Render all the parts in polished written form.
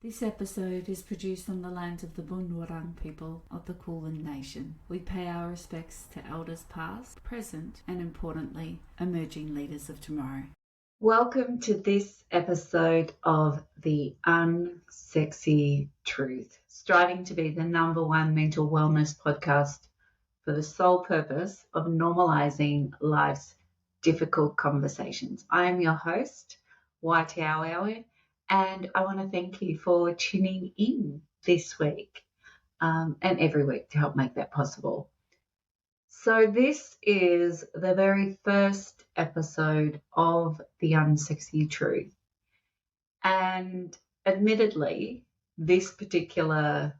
This episode is produced on the lands of the Bunurong people of the Kulin Nation. We pay our respects to elders past, present, and importantly, emerging leaders of tomorrow. Welcome to this episode of The Unsexy Truth, striving to be the #1 mental wellness podcast for the sole purpose of normalizing life's difficult conversations. I am your host, Wai Project, and I want to thank you for tuning in this week and every week to help make that possible. So this is the very first episode of The Unsexy Truth. And admittedly, this particular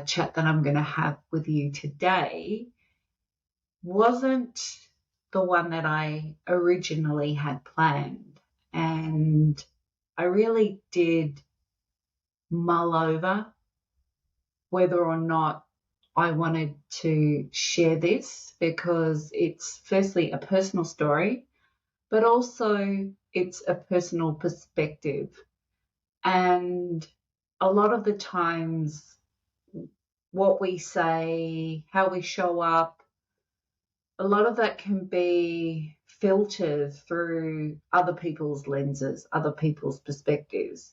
chat that I'm going to have with you today wasn't the one that I originally had planned. And I really did mull over whether or not I wanted to share this, because it's firstly a personal story, but also it's a personal perspective. And a lot of the times what we say, how we show up, a lot of that can be filtered through other people's lenses, other people's perspectives.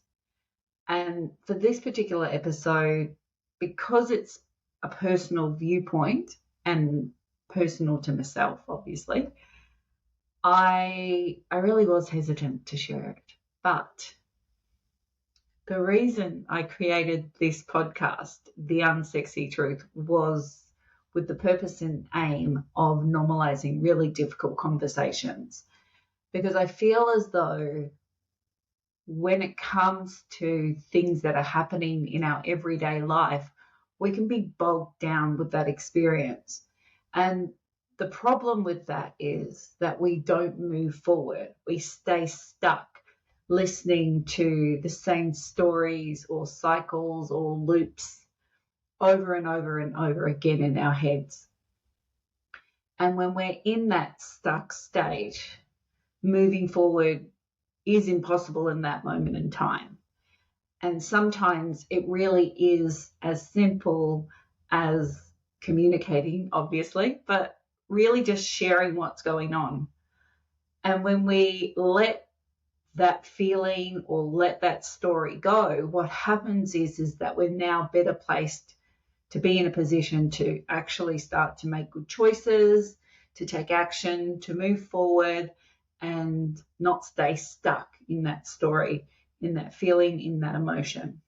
And for this particular episode, because it's a personal viewpoint and personal to myself, obviously, I really was hesitant to share it. But the reason I created this podcast, The Unsexy Truth, was with the purpose and aim of normalizing really difficult conversations. Because I feel as though when it comes to things that are happening in our everyday life, we can be bogged down with that experience. And the problem with that is that we don't move forward. We stay stuck listening to the same stories or cycles or loops over and over and over again in our heads. And when we're in that stuck state, moving forward is impossible in that moment in time. And sometimes it really is as simple as communicating, obviously, but really just sharing what's going on. And when we let that feeling or let that story go, what happens is that we're now better placed to be in a position to actually start to make good choices, to take action, to move forward, and not stay stuck in that story, in that feeling, in that emotion.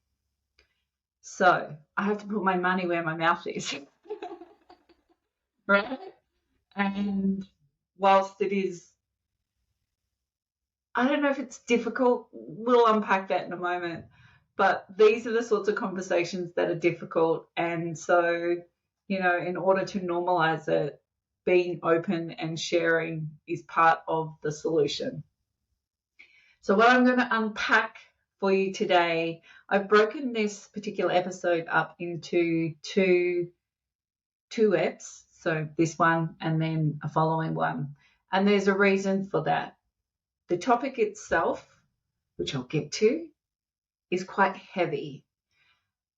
So I have to put my money where my mouth is, right? And whilst it is, I don't know if it's difficult, we'll unpack that in a moment, but these are the sorts of conversations that are difficult. And so, in order to normalize it, being open and sharing is part of the solution. So what I'm going to unpack for you today, I've broken this particular episode up into two eps, so this one and then a following one. And there's a reason for that. The topic itself, which I'll get to, is quite heavy.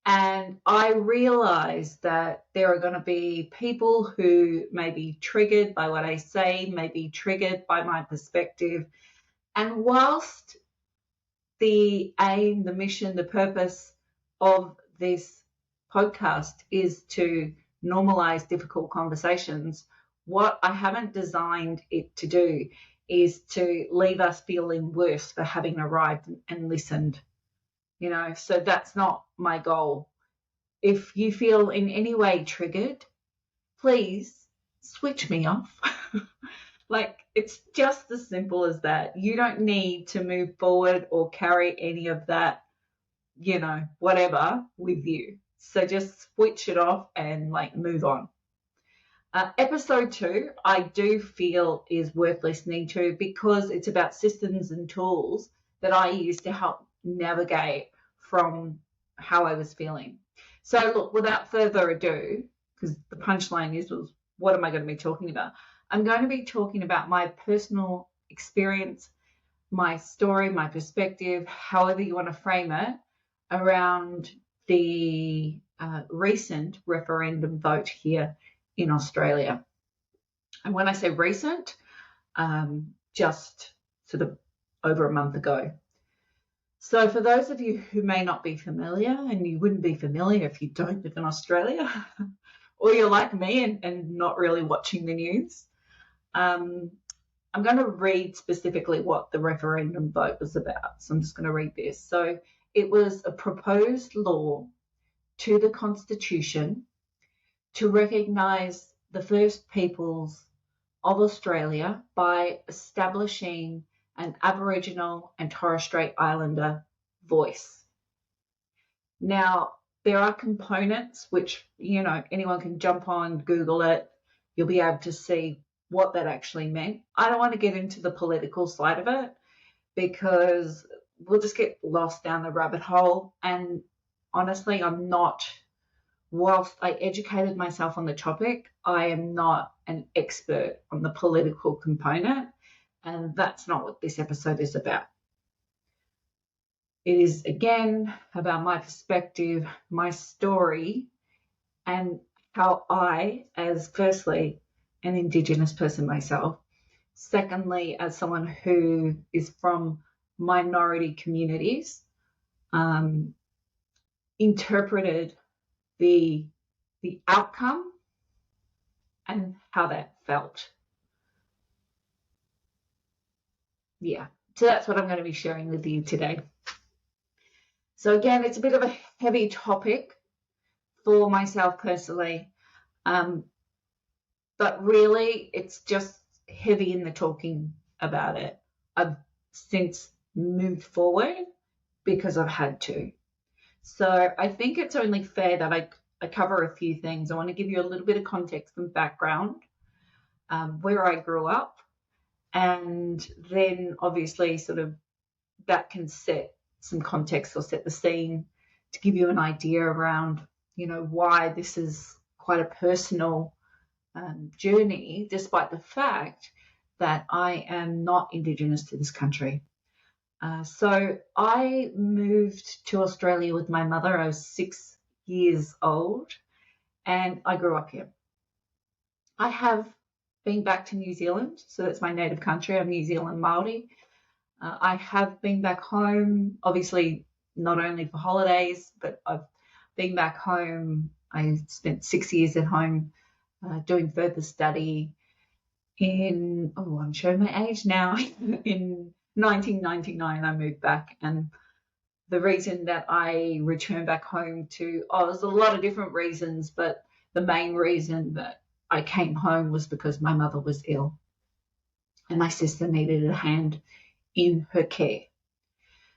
And I realize that there are going to be people who may be triggered by what I say, may be triggered by my perspective. And whilst the aim, the mission, the purpose of this podcast is to normalize difficult conversations, what I haven't designed it to do is to leave us feeling worse for having arrived and listened. So that's not my goal. If you feel in any way triggered, please switch me off. It's just as simple as that. You don't need to move forward or carry any of that, whatever with you. So just switch it off and move on. Episode 2, I do feel is worth listening to because it's about systems and tools that I use to help navigate from how I was feeling. So look, without further ado, because the punchline was, what am I going to be talking about? I'm going to be talking about my personal experience, my story, my perspective, however you want to frame it, around the recent referendum vote here in Australia. And when I say recent, just sort of over a month ago. So for those of you who may not be familiar, and you wouldn't be familiar if you don't live in Australia, or you're like me and not really watching the news, I'm going to read specifically what the referendum vote was about. So I'm just going to read this. So it was a proposed law to the Constitution to recognise the First Peoples of Australia by establishing an Aboriginal and Torres Strait Islander voice. Now, there are components which, anyone can jump on, Google it. You'll be able to see what that actually meant. I don't want to get into the political side of it because we'll just get lost down the rabbit hole. And honestly, whilst I educated myself on the topic, I am not an expert on the political component, and that's not what this episode is about. It is, again, about my perspective, my story, and how I, as firstly, an Indigenous person myself, secondly, as someone who is from minority communities, interpreted the outcome and how that felt. Yeah, so that's what I'm going to be sharing with you today. So again, it's a bit of a heavy topic for myself personally, but really it's just heavy in the talking about it. I've since moved forward because I've had to. So I think it's only fair that I cover a few things. I want to give you a little bit of context and background, where I grew up, and then obviously sort of that can set some context or set the scene to give you an idea around, why this is quite a personal journey, despite the fact that I am not Indigenous to this country. So I moved to Australia with my mother. I was 6 years old and I grew up here. I have been back to New Zealand, so that's my native country. I'm New Zealand Māori. I have been back home, obviously not only for holidays, but I've been back home. I spent 6 years at home doing further study I'm showing my age now, in 1999 I moved back, and the reason that I returned back home there's a lot of different reasons, but the main reason that I came home was because my mother was ill and my sister needed a hand in her care.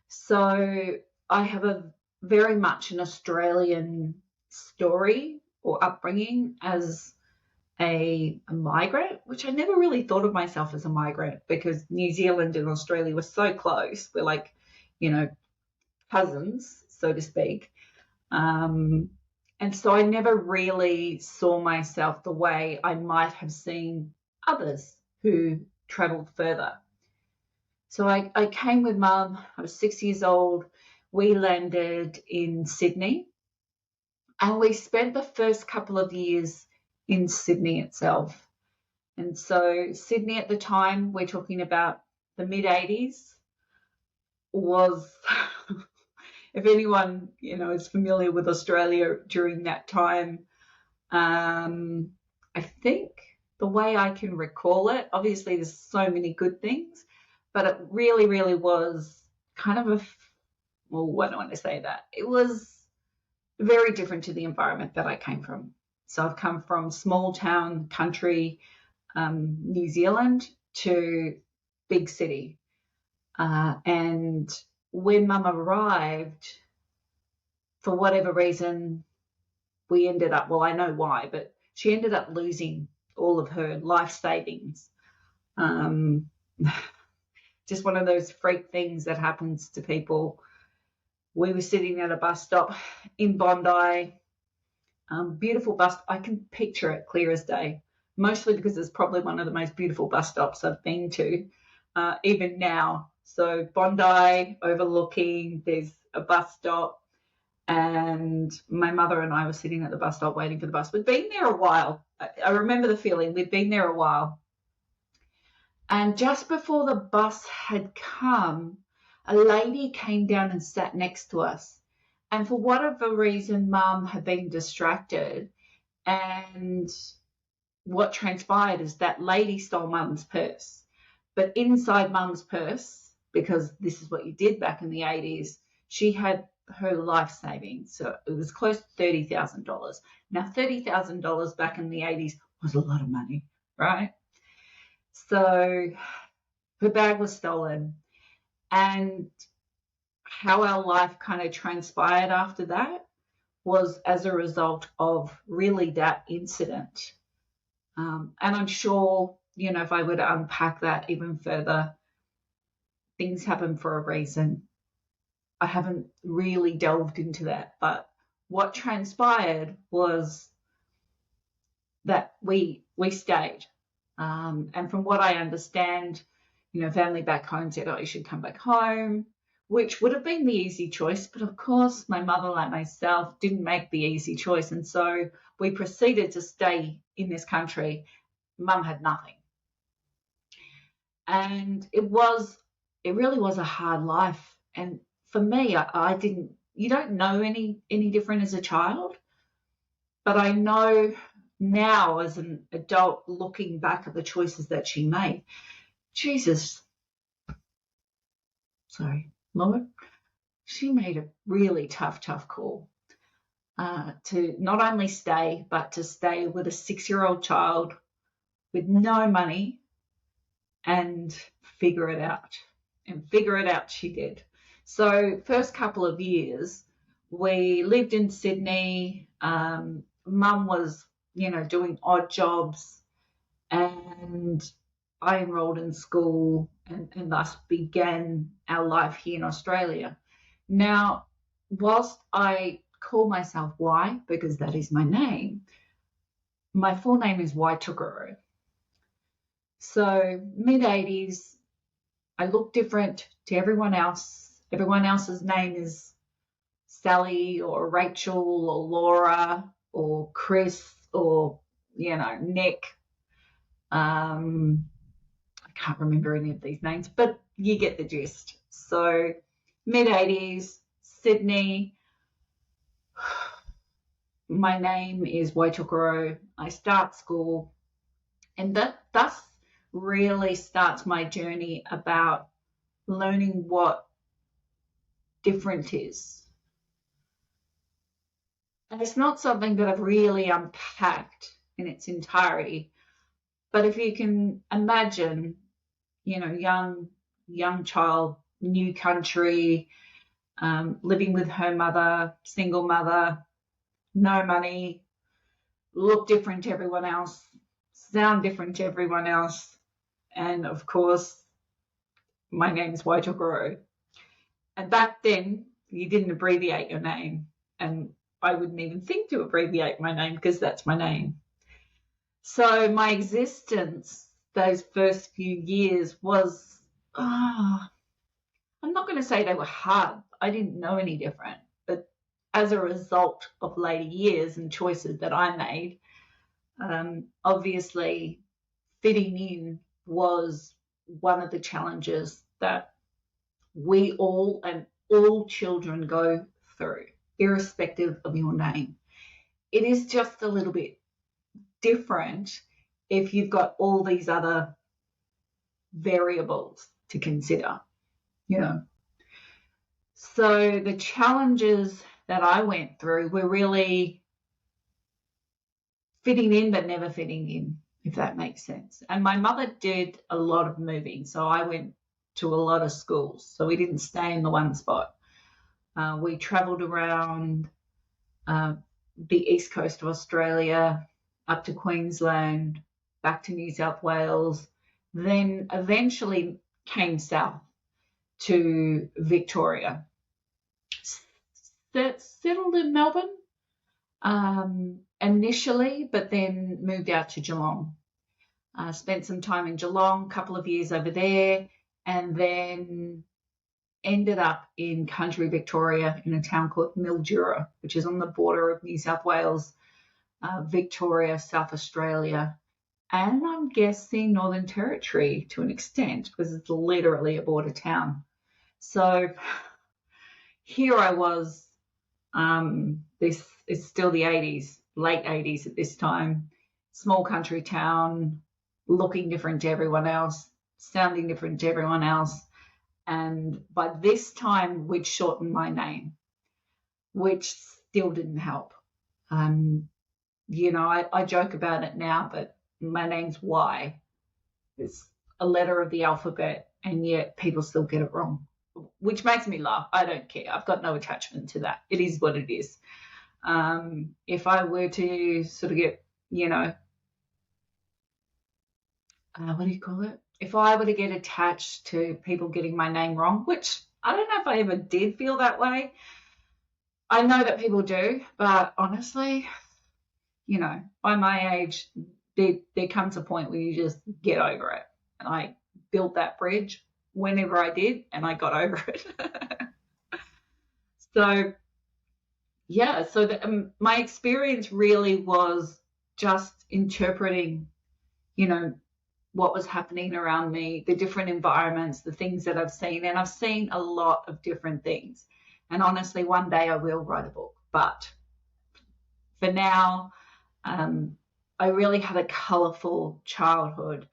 So I have a very much an Australian story or upbringing as a migrant, which I never really thought of myself as a migrant because New Zealand and Australia were so close. We're like, cousins, so to speak. And so I never really saw myself the way I might have seen others who travelled further. So I came with Mum. I was 6 years old. We landed in Sydney, and we spent the first couple of years in Sydney itself. And so Sydney at the time, we're talking about the mid-80s, was, if anyone, is familiar with Australia during that time, I think the way I can recall it, obviously there's so many good things, but it really, really was kind of I don't want to say that. It was very different to the environment that I came from. So I've come from small town country, New Zealand, to big city. And when Mum arrived, for whatever reason, we ended up, I know why, but she ended up losing all of her life savings. Just one of those freak things that happens to people. We were sitting at a bus stop in Bondi. Beautiful bus. I can picture it clear as day, mostly because it's probably one of the most beautiful bus stops I've been to, even now. So Bondi overlooking, there's a bus stop. and my mother and I were sitting at the bus stop waiting for the bus. We'd been there a while. I remember the feeling. We'd been there a while. And just before the bus had come, a lady came down and sat next to us. And for whatever reason, Mum had been distracted. And what transpired is that lady stole Mum's purse. But inside Mum's purse, because this is what you did back in the 80s, she had her life savings. So it was close to $30,000. Now, $30,000 back in the 80s was a lot of money, right? So her bag was stolen. And how our life kind of transpired after that was as a result of really that incident. And I'm sure, you know, if I were to unpack that even further, things happen for a reason. I haven't really delved into that, but what transpired was that we stayed. And from what I understand, you know, family back home said, oh, you should come back home, which would have been the easy choice. But of course, my mother, like myself, didn't make the easy choice. And so we proceeded to stay in this country. Mum had nothing. And it really was a hard life. And for me, I didn't, you don't know any different as a child. But I know now as an adult looking back at the choices that she made, Jesus, sorry, Lord, she made a really tough call to not only stay, but to stay with a 6-year-old child with no money and figure it out. And figure it out she did. So first couple of years, we lived in Sydney. Mum was, you know, doing odd jobs, and I enrolled in school and thus began our life here in Australia. Now, whilst I call myself Wai, because that is my name, my full name is Wai Project. So mid-80s, I look different to everyone else. Everyone else's name is Sally or Rachel or Laura or Chris or, you know, Nick. I can't remember any of these names, but you get the gist. So mid-80s, Sydney. My name is Waitukaro. I start school, and that thus really starts my journey about learning what different is. And it's not something that I've really unpacked in its entirety, but if you can imagine, you know, young child, new country, living with her mother, single mother, no money, look different to everyone else, sound different to everyone else, and of course, my name's Waitokoro. And back then, you didn't abbreviate your name, and I wouldn't even think to abbreviate my name because that's my name. So my existence those first few years was, I'm not going to say they were hard. I didn't know any different. But as a result of later years and choices that I made, obviously fitting in was one of the challenges that we all and all children go through, irrespective of your name. It is just a little bit different if you've got all these other variables to consider, you know. So the challenges that I went through were really fitting in but never fitting in, if that makes sense. And my mother did a lot of moving, so I went to a lot of schools, so we didn't stay in the one spot. We travelled around the east coast of Australia, up to Queensland, back to New South Wales, then eventually came south to Victoria. Settled in Melbourne initially, but then moved out to Geelong. Spent some time in Geelong, a couple of years over there, and then ended up in country Victoria in a town called Mildura, which is on the border of New South Wales, Victoria, South Australia, and I'm guessing Northern Territory to an extent, because it's literally a border town. So here I was, this is still the 80s, late 80s at this time, small country town, looking different to everyone else, sounding different to everyone else. And by this time, we'd shortened my name, which still didn't help. I joke about it now, but my name's Wai. It's a letter of the alphabet, and yet people still get it wrong, which makes me laugh. I don't care. I've got no attachment to that. It is what it is. If I were to sort of get, what do you call it? If I were to get attached to people getting my name wrong, which I don't know if I ever did feel that way. I know that people do, but honestly, by my age, there comes a point where you just get over it. And I built that bridge whenever I did, and I got over it. My experience really was just interpreting, what was happening around me, the different environments, the things that I've seen. And I've seen a lot of different things. And honestly, one day I will write a book. But for now, I really had a colourful childhood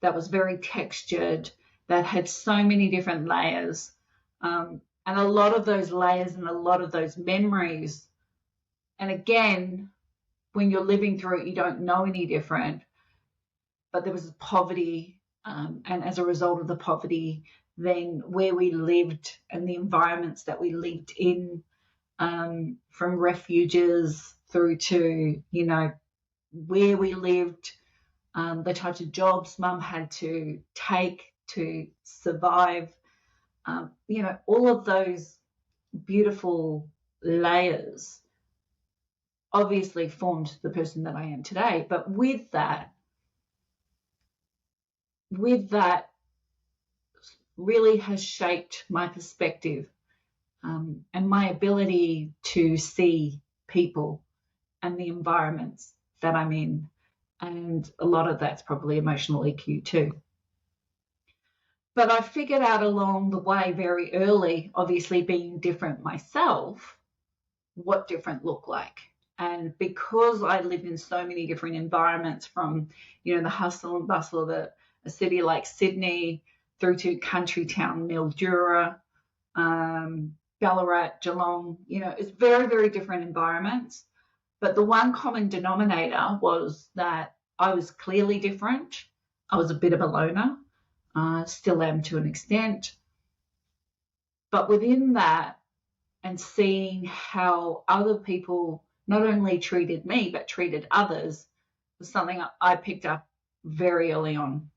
that was very textured, that had so many different layers. And a lot of those layers and a lot of those memories, and again, when you're living through it, you don't know any different. But there was poverty, and as a result of the poverty, then where we lived and the environments that we lived in, from refuges through to, where we lived, the types of jobs mum had to take to survive, all of those beautiful layers obviously formed the person that I am today. But with that really has shaped my perspective, and my ability to see people and the environments that I'm in. And a lot of that's probably emotional EQ too. But I figured out along the way very early, obviously being different myself, what different looked like. And because I lived in so many different environments, from, the hustle and bustle of a city like Sydney through to country town Mildura, Ballarat, Geelong, it's very, very different environments. But the one common denominator was that I was clearly different. I was a bit of a loner, still am to an extent. But within that, and seeing how other people not only treated me, but treated others, was something I picked up very early on.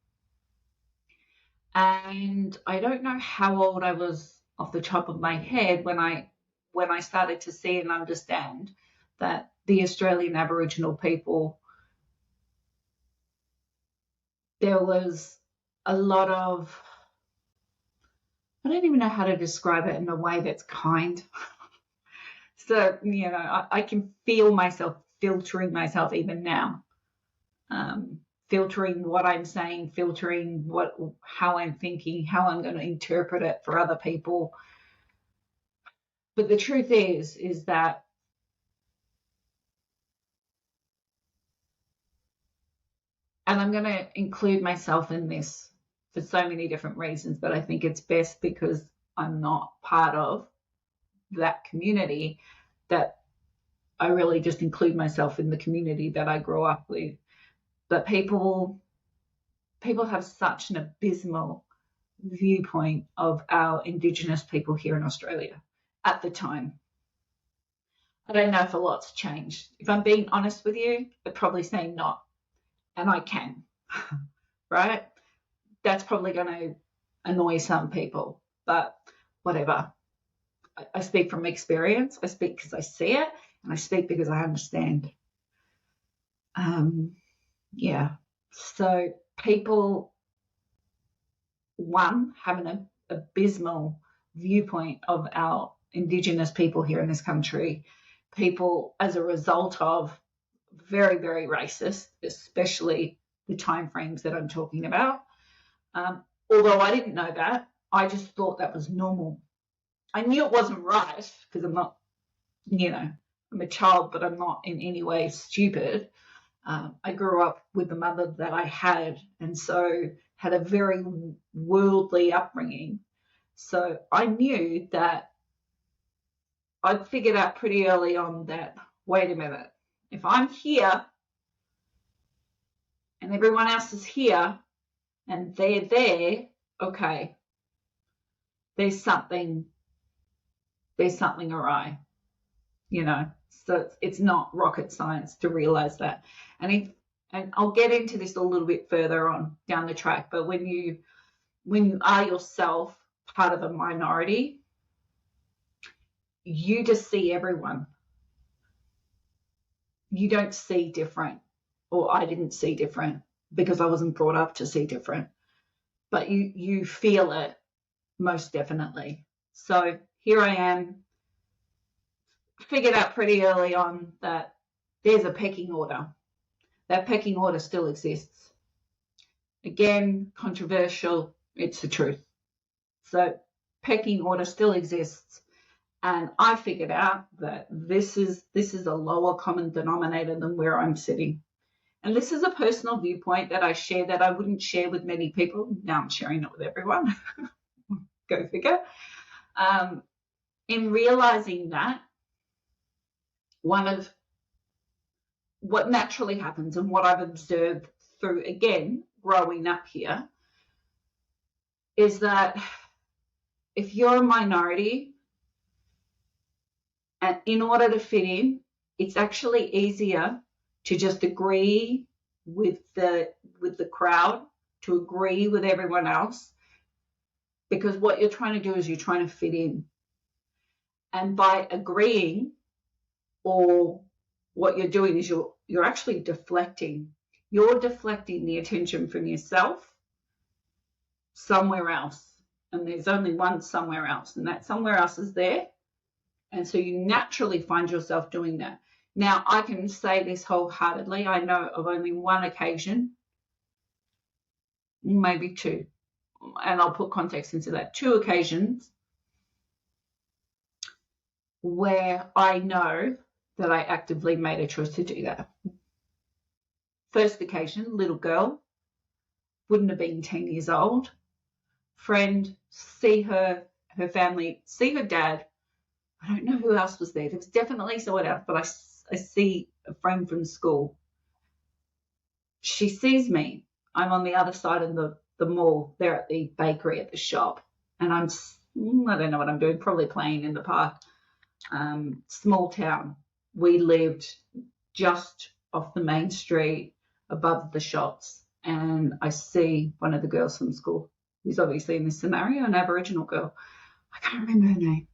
And I don't know how old I was off the top of my head when I started to see and understand that the Australian Aboriginal people, there was a lot of, I don't even know how to describe it in a way that's kind. So, I can feel myself filtering myself even now, filtering what I'm saying, filtering how I'm thinking, how I'm going to interpret it for other people. But the truth is that and I'm going to include myself in this for so many different reasons, but I think it's best because I'm not part of that community that I really just include myself in the community that I grew up with. But people have such an abysmal viewpoint of our Indigenous people here in Australia at the time. I don't know if a lot's changed. If I'm being honest with you, I'd probably say not. And I can, right? That's probably going to annoy some people, but whatever. I speak from experience. I speak because I see it, and I speak because I understand. So people, one, have an abysmal viewpoint of our indigenous people here in this country, people as a result of very, very racist, especially the timeframes that I'm talking about. Although I didn't know that, I just thought that was normal. I knew it wasn't right because I'm not, I'm a child, but I'm not in any way stupid. I grew up with the mother that I had, and so had a very worldly upbringing. So I knew that I'd figured out pretty early on that, wait a minute, if I'm here and everyone else is here and they're there, okay, there's something awry, So it's not rocket science to realize that. And I'll get into this a little bit further on down the track, but when you are yourself part of a minority, you just see everyone. You don't see different, or I didn't see different because I wasn't brought up to see different, but you feel it most definitely. So here I am, figured out pretty early on that there's a pecking order. That pecking order still exists. Again, controversial, it's the truth. So pecking order still exists. And I figured out that this is a lower common denominator than where I'm sitting. And this is a personal viewpoint that I share that I wouldn't share with many people. Now I'm sharing it with everyone. Go figure. In realizing that, one of what naturally happens and what I've observed through, again, growing up here, is that if you're a minority, and in order to fit in, it's actually easier to just agree with the crowd, to agree with everyone else, because what you're trying to do is you're trying to fit in. And by agreeing, or what you're doing is you're actually deflecting. You're deflecting the attention from yourself somewhere else. And there's only one somewhere else, and that somewhere else is there. And so you naturally find yourself doing that. Now, I can say this wholeheartedly. I know of only one occasion, maybe two, and I'll put context into that, 2 occasions where I know that I actively made a choice to do that. First occasion, little girl, wouldn't have been 10 years old, friend, see her family, see her dad. I don't know who else was there. There was definitely someone else, but I see a friend from school. She sees me. I'm on the other side of the mall. They're at the bakery at the shop. And I don't know what I'm doing, probably playing in the park. Small town. We lived just off the main street above the shops. And I see one of the girls from school, who's obviously in this scenario, an Aboriginal girl. I can't remember her name.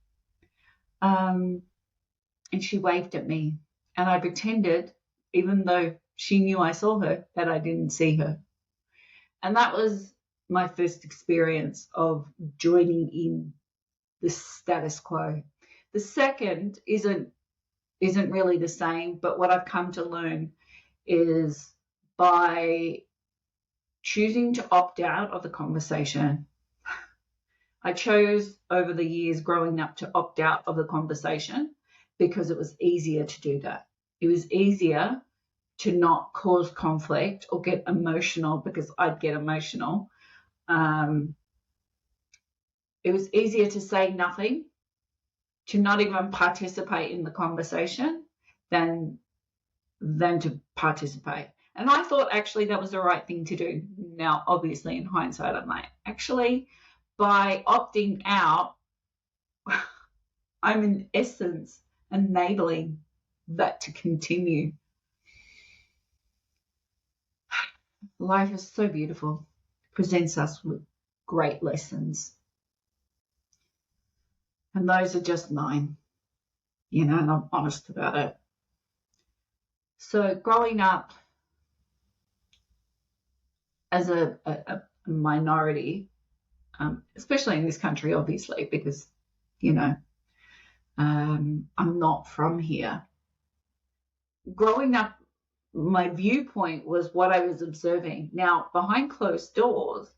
And she waved at me, and I pretended, even though she knew I saw her, that I didn't see her. And that was my first experience of joining in the status quo. The second isn't really the same, but what I've come to learn is by choosing to opt out of the conversation. I chose over the years growing up to opt out of the conversation because it was easier to do that. It was easier to not cause conflict or get emotional, because I'd get emotional. It was easier to say nothing, to not even participate in the conversation than to participate. And I thought actually that was the right thing to do. Now, obviously, in hindsight, I'm like, actually, by opting out, I'm in essence enabling that to continue. Life is so beautiful. It presents us with great lessons. And those are just mine, and I'm honest about it. So growing up as a minority, especially in this country, obviously, because I'm not from here. Growing up, my viewpoint was what I was observing. Now, behind closed doors,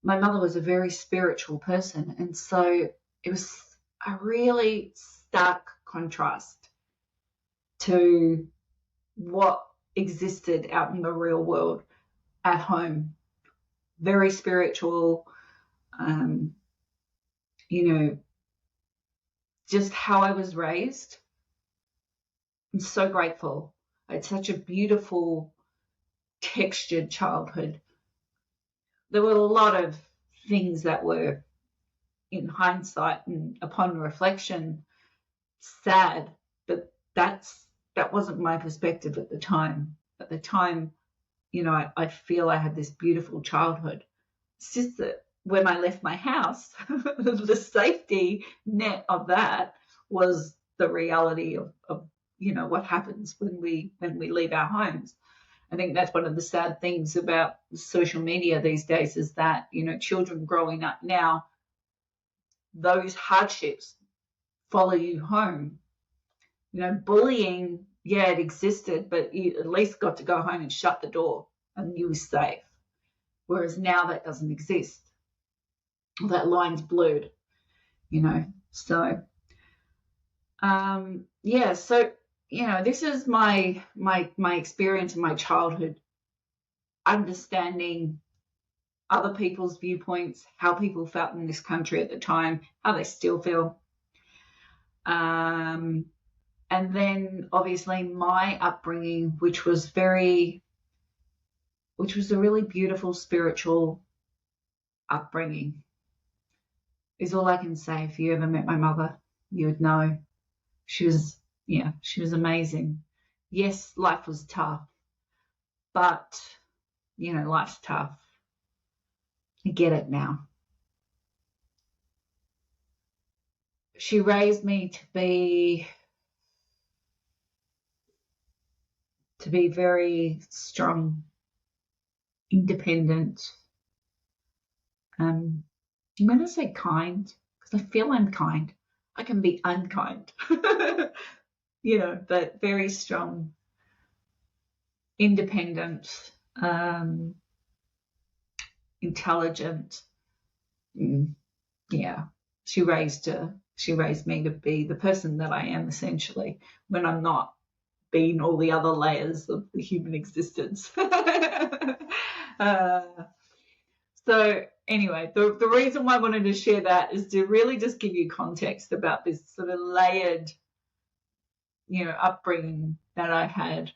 my mother was a very spiritual person, and so it was a really stark contrast to what existed out in the real world at home. Very spiritual, um, just how I was raised. I'm so grateful. I had such a beautiful, textured childhood. There were a lot of things that were, in hindsight and upon reflection, sad, but that wasn't my perspective at the time. At the time, I feel I had this beautiful childhood. It's just that when I left my house, the safety net of that was the reality of what happens when we leave our homes. I think that's one of the sad things about social media these days is that, children growing up now, those hardships follow you home. Bullying, yeah, it existed, but you at least got to go home and shut the door and you were safe. Whereas now that doesn't exist. That line's blurred, So, so, this is my experience in my childhood, understanding other people's viewpoints, how people felt in this country at the time, how they still feel. And then obviously my upbringing, which was a really beautiful spiritual upbringing, is all I can say. If you ever met my mother, you would know she was amazing. Yes, life was tough, but life's tough. I get it now. She raised me to be very strong, independent. I'm going to say kind because I feel I'm kind. I can be unkind, but very strong, independent, intelligent. Yeah, she raised me to be the person that I am essentially when I'm not being all the other layers of the human existence. So anyway, the reason why I wanted to share that is to really just give you context about this sort of layered, upbringing that I had,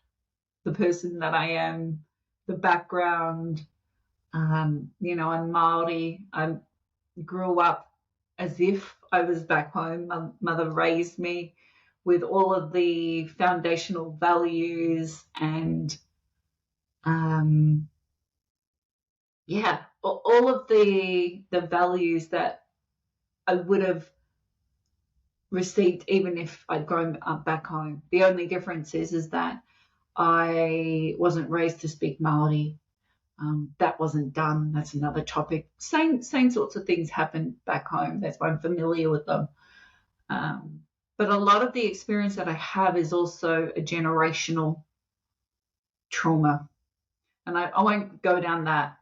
the person that I am, the background. I'm Māori. I grew up as if I was back home. My mother raised me with all of the foundational values and all of the values that I would have received even if I'd grown up back home. The only difference is that I wasn't raised to speak Māori. That wasn't done. That's another topic. Same sorts of things happen back home. That's why I'm familiar with them. But a lot of the experience that I have is also a generational trauma. And I won't go down that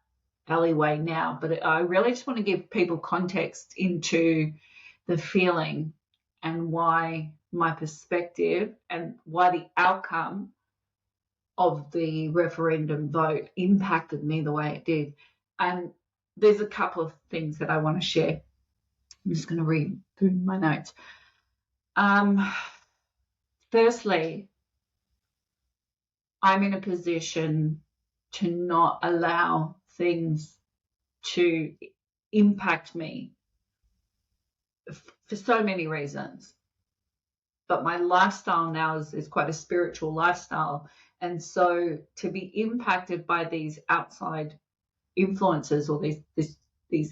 alleyway now, but I really just want to give people context into the feeling and why my perspective and why the outcome of the referendum vote impacted me the way it did. And there's a couple of things that I want to share. I'm just going to read through my notes. Firstly, I'm in a position to not allow things to impact me for so many reasons. But my lifestyle now is quite a spiritual lifestyle. And so to be impacted by these outside influences or these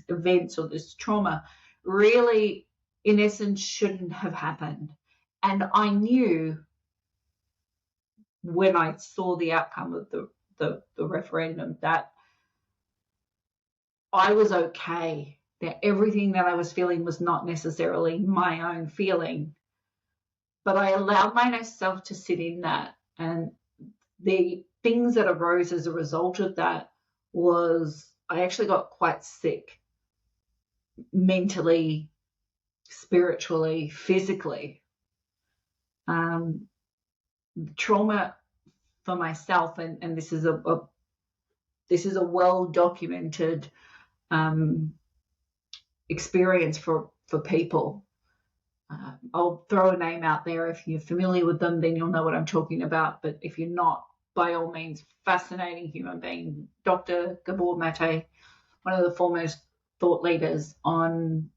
events or this trauma really, in essence, shouldn't have happened. And I knew when I saw the outcome of the referendum that I was okay that everything that I was feeling was not necessarily my own feeling, but I allowed myself to sit in that. And the things that arose as a result of that was I actually got quite sick mentally, spiritually, physically. Trauma for myself, and this is a well documented experience for people. I'll throw a name out there. If you're familiar with them, then you'll know what I'm talking about. But if you're not, by all means, fascinating human being, Dr. Gabor Mate, one of the foremost thought leaders on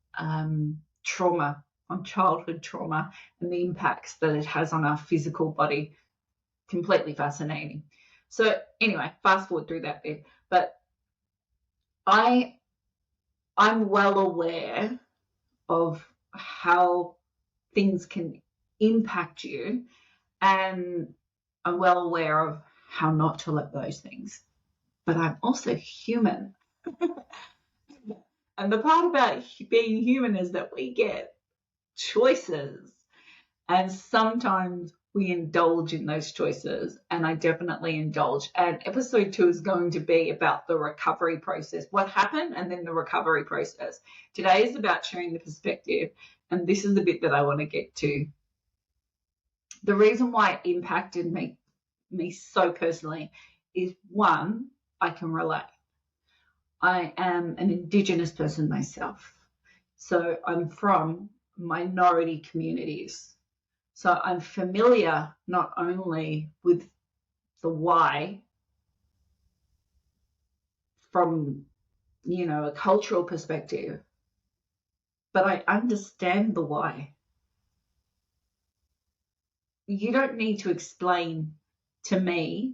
trauma, on childhood trauma, and the impacts that it has on our physical body. Completely fascinating. So anyway, fast forward through that bit. But I'm well aware of how things can impact you, and I'm well aware of how not to let those things. But I'm also human. And the part about being human is that we get choices. And sometimes we indulge in those choices, and I definitely indulge. And episode 2 is going to be about the recovery process, what happened, and then the recovery process. Today is about sharing the perspective, and this is the bit that I want to get to. The reason why it impacted me so personally is, one, I can relate. I am an Indigenous person myself, so I'm from minority communities. So I'm familiar not only with the why from, a cultural perspective, but I understand the why. You don't need to explain to me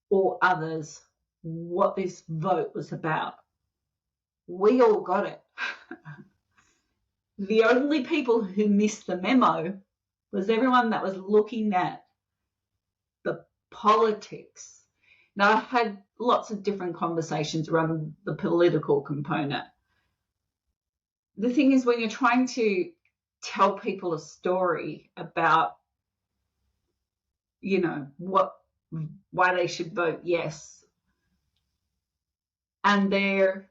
or others what this vote was about. We all got it. The only people who missed the memo was everyone that was looking at the politics. Now, I've had lots of different conversations around the political component. The thing is, when you're trying to tell people a story about, why they should vote yes, and they're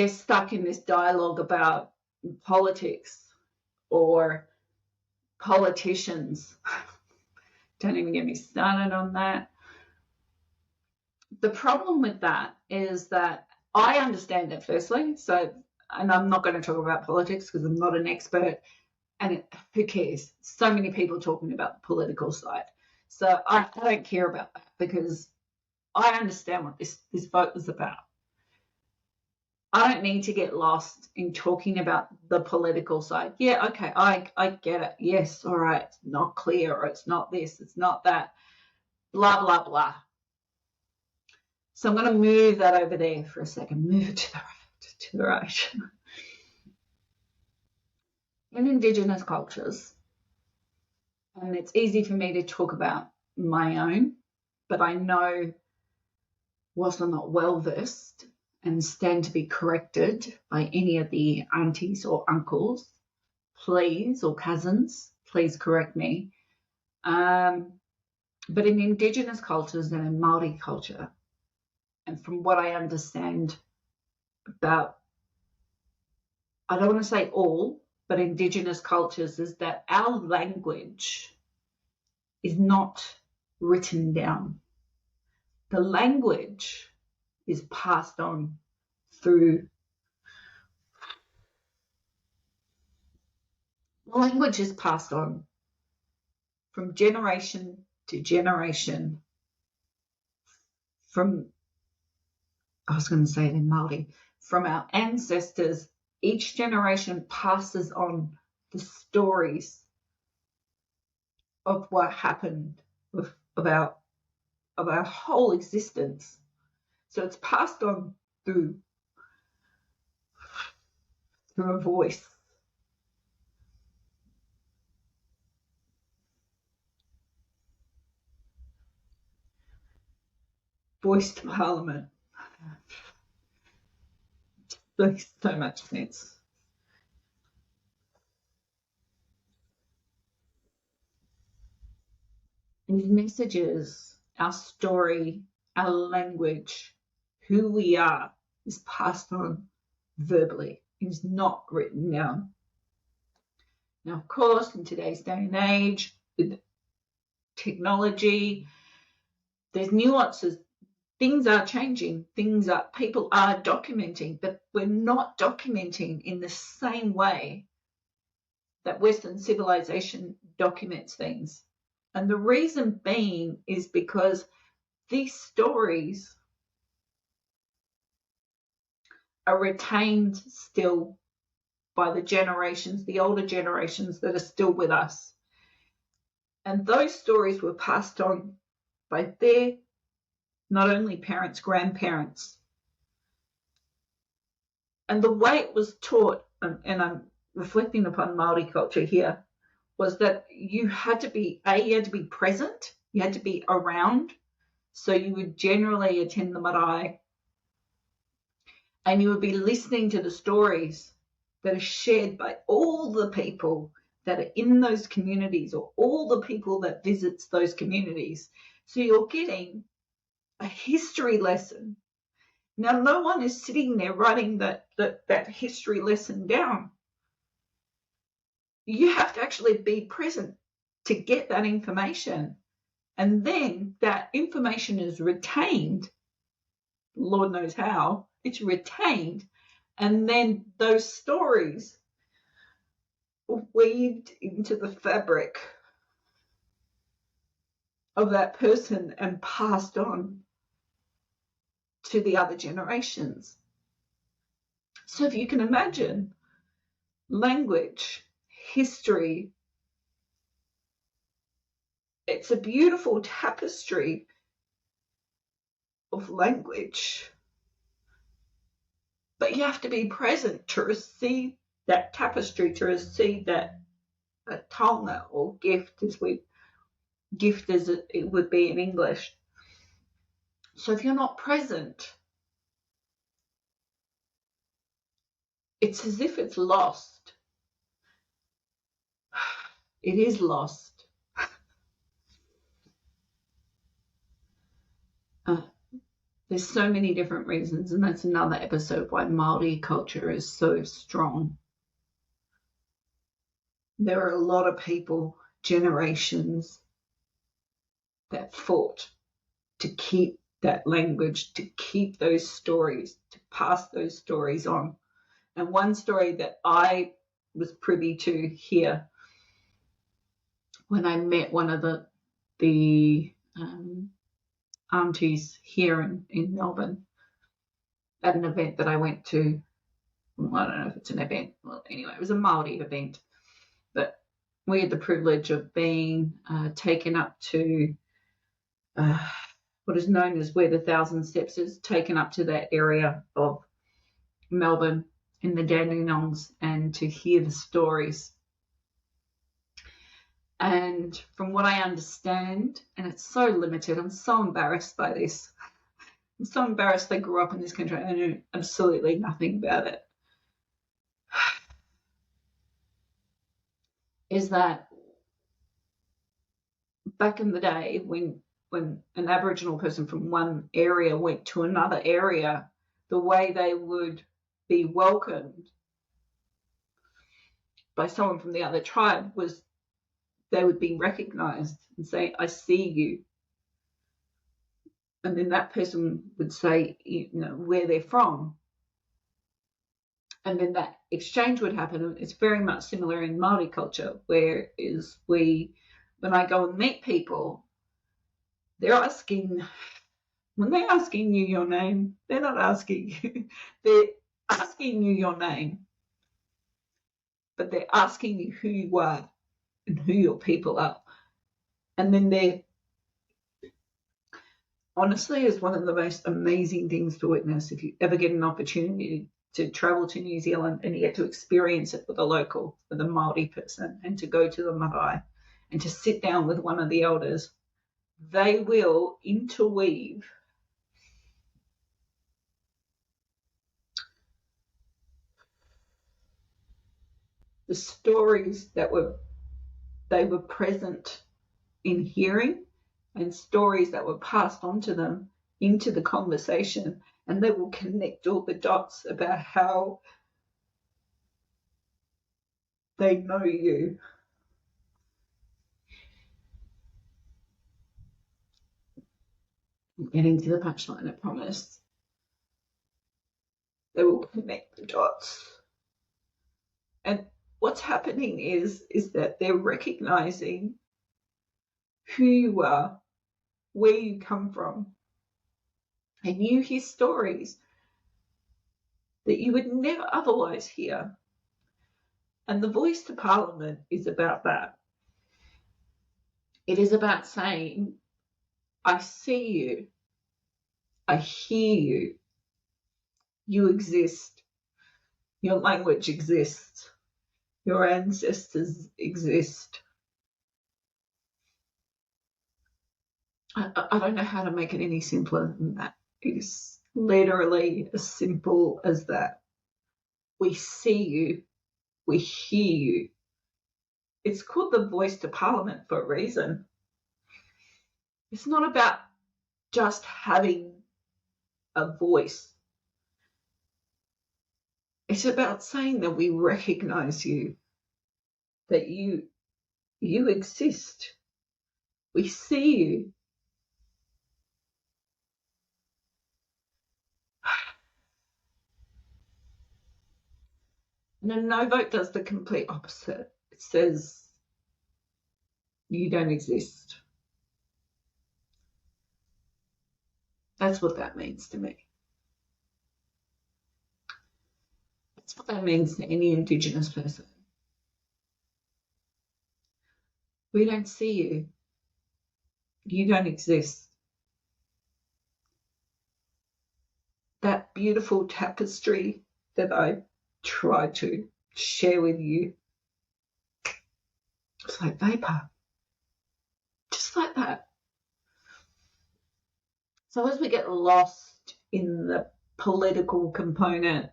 stuck in this dialogue about politics or politicians. Don't even get me started on that. The problem with that is that I understand it, firstly. So, and I'm not going to talk about politics because I'm not an expert, and who cares? So many people talking about the political side. So I don't care about that because I understand what this vote was about. I don't need to get lost in talking about the political side. Yeah, okay, I get it. Yes, all right, it's not clear, or it's not this, it's not that, blah, blah, blah. So I'm going to move that over there for a second. Move it to the right. In Indigenous cultures, and it's easy for me to talk about my own, but I know, whilst I'm not well versed and stand to be corrected by any of the aunties or uncles, please, or cousins, please correct me. But in Indigenous cultures and in Māori culture, and from what I understand about, I don't want to say all, but Indigenous cultures, is that our language is not written down. The language is passed on through. Language is passed on from generation to generation. I was going to say it in Māori, from our ancestors. Each generation passes on the stories of what happened, of our whole existence. So it's passed on through a voice. Voice to Parliament. makes so much sense. These messages, our story, our language, who we are, is passed on verbally. It is not written down. Now, of course, in today's day and age, with technology, there's nuances. Things are changing. People are documenting, but we're not documenting in the same way that Western civilization documents things. And the reason being is because these stories are retained still by the generations, the older generations that are still with us. And those stories were passed on by their not only parents, grandparents. And the way it was taught, and I'm reflecting upon Māori culture here, was that you had to be present, you had to be around. So you would generally attend the marae and you would be listening to the stories that are shared by all the people that are in those communities or all the people that visits those communities. So you're getting a history lesson. Now, no one is sitting there writing that history lesson down. You have to actually be present to get that information. And then that information is retained, Lord knows how, it's retained. And then those stories are weaved into the fabric of that person and passed on to the other generations. So if you can imagine language, history, it's a beautiful tapestry of language. But you have to be present to receive that tapestry, to receive that taonga or gift as it would be in English. So if you're not present, it's as if it's lost. It is lost. There's so many different reasons, and that's another episode why Māori culture is so strong. There are a lot of people, generations, that fought to keep that language, to keep those stories, to pass those stories on. And one story that I was privy to here when I met one of the aunties here in Melbourne at an event that I went to. I don't know if it's an event. Well, anyway, it was a Māori event. But we had the privilege of being taken up to what is known as where the 1,000 Steps is, taken up to that area of Melbourne in the Dandenongs and to hear the stories. And from what I understand, and it's so limited, I'm so embarrassed by this. I'm so embarrassed I grew up in this country. I know absolutely nothing about it. Is that back in the day when an Aboriginal person from one area went to another area, the way they would be welcomed by someone from the other tribe was they would be recognized and say, I see you. And then that person would say, where they're from. And then that exchange would happen. It's very much similar in Māori culture, whereas when I go and meet people, when they're asking you your name, they're not asking you, they're asking you your name, but they're asking you who you are and who your people are. And then honestly, is one of the most amazing things to witness if you ever get an opportunity to travel to New Zealand and you get to experience it with a local, with a Māori person, and to go to the marae and to sit down with one of the elders. They will interweave the stories that they were present in hearing, and stories that were passed on to them into the conversation, and they will connect all the dots about how they know you. I'm getting to the punchline, I promise. They will connect the dots. And what's happening is that they're recognizing who you are, where you come from, and you hear stories that you would never otherwise hear. And the voice to Parliament is about that. It is about saying, I see you, I hear you, you exist, your language exists, your ancestors exist. I don't know how to make it any simpler than that. It is literally as simple as that. We see you, we hear you. It's called the voice to Parliament for a reason. It's not about just having a voice. It's about saying that we recognize you, that you exist. We see you. And a no vote does the complete opposite. It says you don't exist. That's what that means to me. That's what that means to any Indigenous person. We don't see you. You don't exist. That beautiful tapestry that I tried to share with you, it's like vapor. Just like that. So as we get lost in the political component,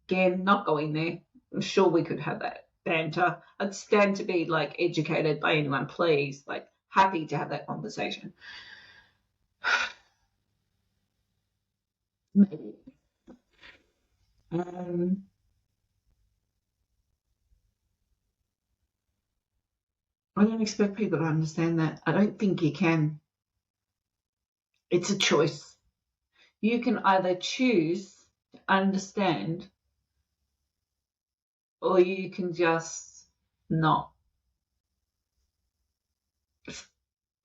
again, not going there. I'm sure we could have that banter. I'd stand to be like educated by anyone, please. Like happy to have that conversation. Maybe. I don't expect people to understand that. I don't think you can. It's a choice. You can either choose to understand or you can just not.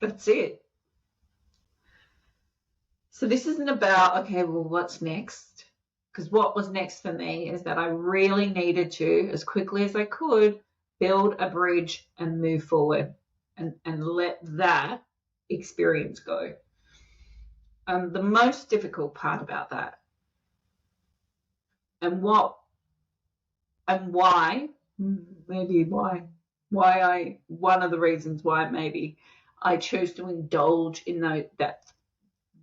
That's it. So this isn't about, okay, well, what's next? Because what was next for me is that I really needed to, as quickly as I could, build a bridge and move forward and let that experience go. The most difficult part about that and why one of the reasons why maybe I chose to indulge in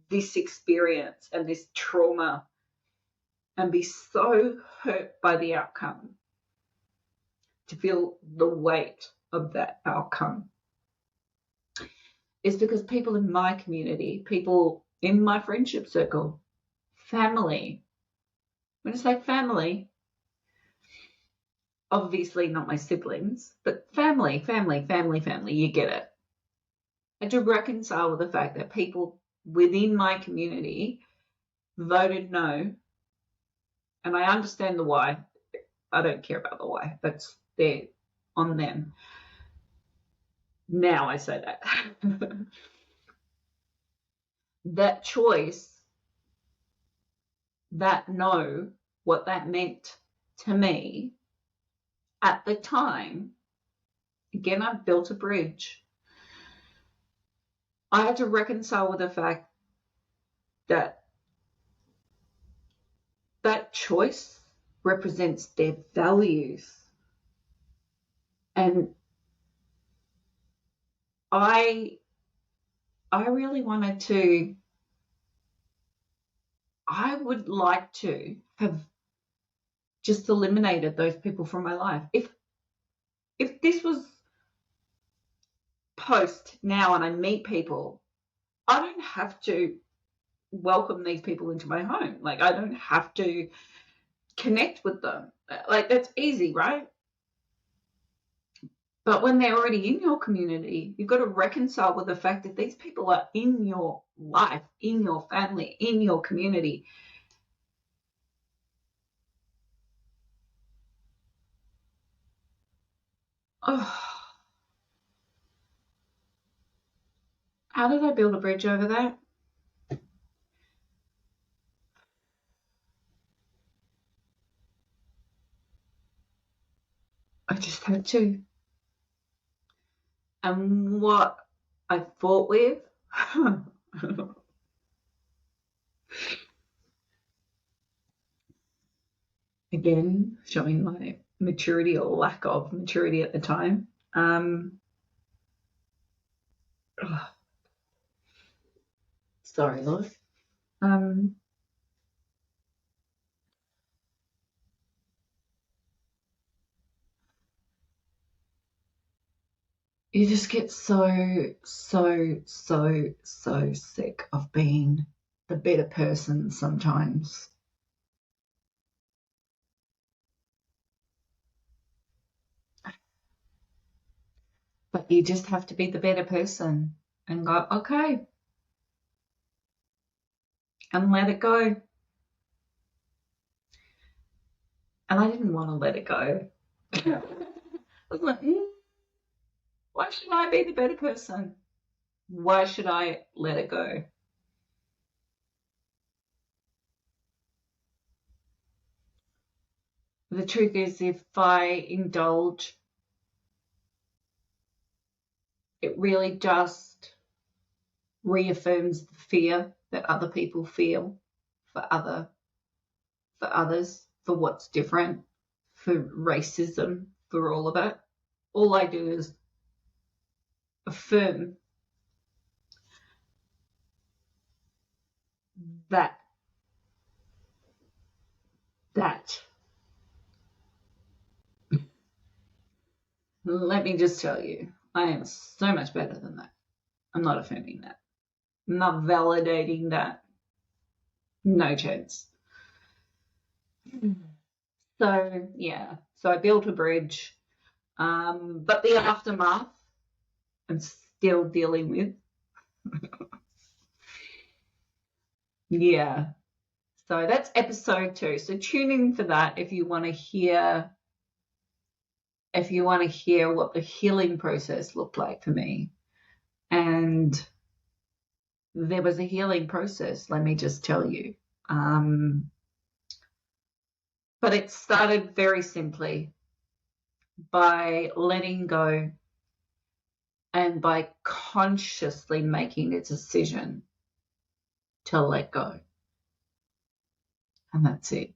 this experience and this trauma and be so hurt by the outcome, to feel the weight of that outcome, is because people in my community, people in my friendship circle, family, when I say family, obviously not my siblings, but family, you get it. And to reconcile with the fact that people within my community voted no, and I understand the why. I don't care about the why. That's there on them. Now I say that. That choice, that no, what that meant to me at the time, again, I've built a bridge. I had to reconcile with the fact that that choice represents their values. And I really wanted to, I would like to have just eliminated those people from my life. If this was post now and I meet people, I don't have to welcome these people into my home. Like, I don't have to connect with them. Like, that's easy, right? But when they're already in your community, you've got to reconcile with the fact that these people are in your life, in your family, in your community. Oh, how did I build a bridge over that? I just had to. And what I fought with, again, showing my maturity or lack of maturity at the time. Sorry, Lord. You just get so sick of being the better person sometimes. But you just have to be the better person and go, okay, and let it go. And I didn't want to let it go. I was like, why should I be the better person? Why should I let it go? The truth is, if I indulge, it really just reaffirms the fear that other people feel for others, for what's different, for racism, for all of it. All I do is affirm that let me just tell you, I am so much better than that. I'm not affirming that. I'm not validating that. No chance. So, yeah. So I built a bridge. But the aftermath, I'm still dealing with. Yeah. So that's episode 2. So tune in for that if you want to hear what the healing process looked like for me. And there was a healing process, let me just tell you. But it started very simply by letting go and by consciously making a decision to let go. And that's it.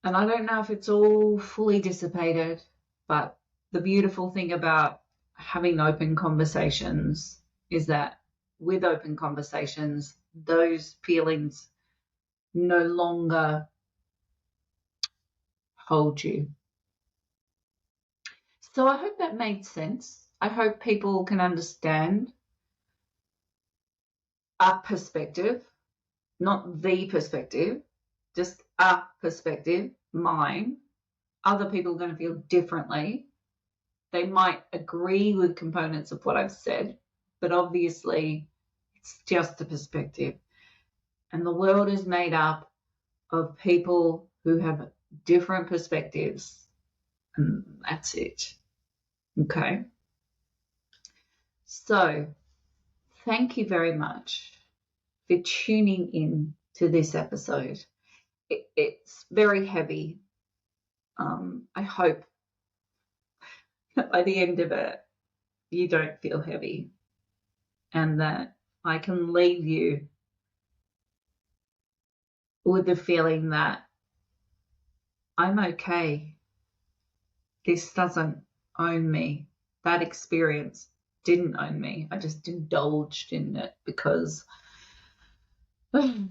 And I don't know if it's all fully dissipated, but the beautiful thing about having open conversations is that with open conversations, those feelings no longer hold you. So I hope that made sense. I hope people can understand a perspective, not the perspective, just a perspective, mine. Other people are going to feel differently. They might agree with components of what I've said, but obviously it's just a perspective. And the world is made up of people who have different perspectives, and that's it. Okay. So thank you very much for tuning in to this episode. It's very heavy. I hope by the end of it, you don't feel heavy and that I can leave you with the feeling that I'm okay. This doesn't own me. That experience didn't own me. I just indulged in it because I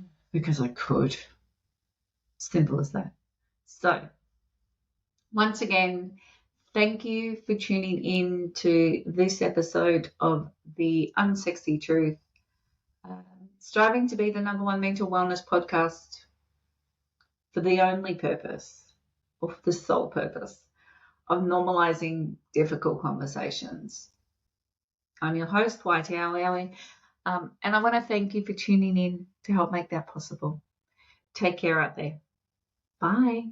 could. Simple as that. So, once again, thank you for tuning in to this episode of The Unsexy Truth, striving to be the #1 mental wellness podcast for the only purpose, or for the sole purpose, of normalizing difficult conversations. I'm your host, Wai Project, and I want to thank you for tuning in to help make that possible. Take care out there. Bye.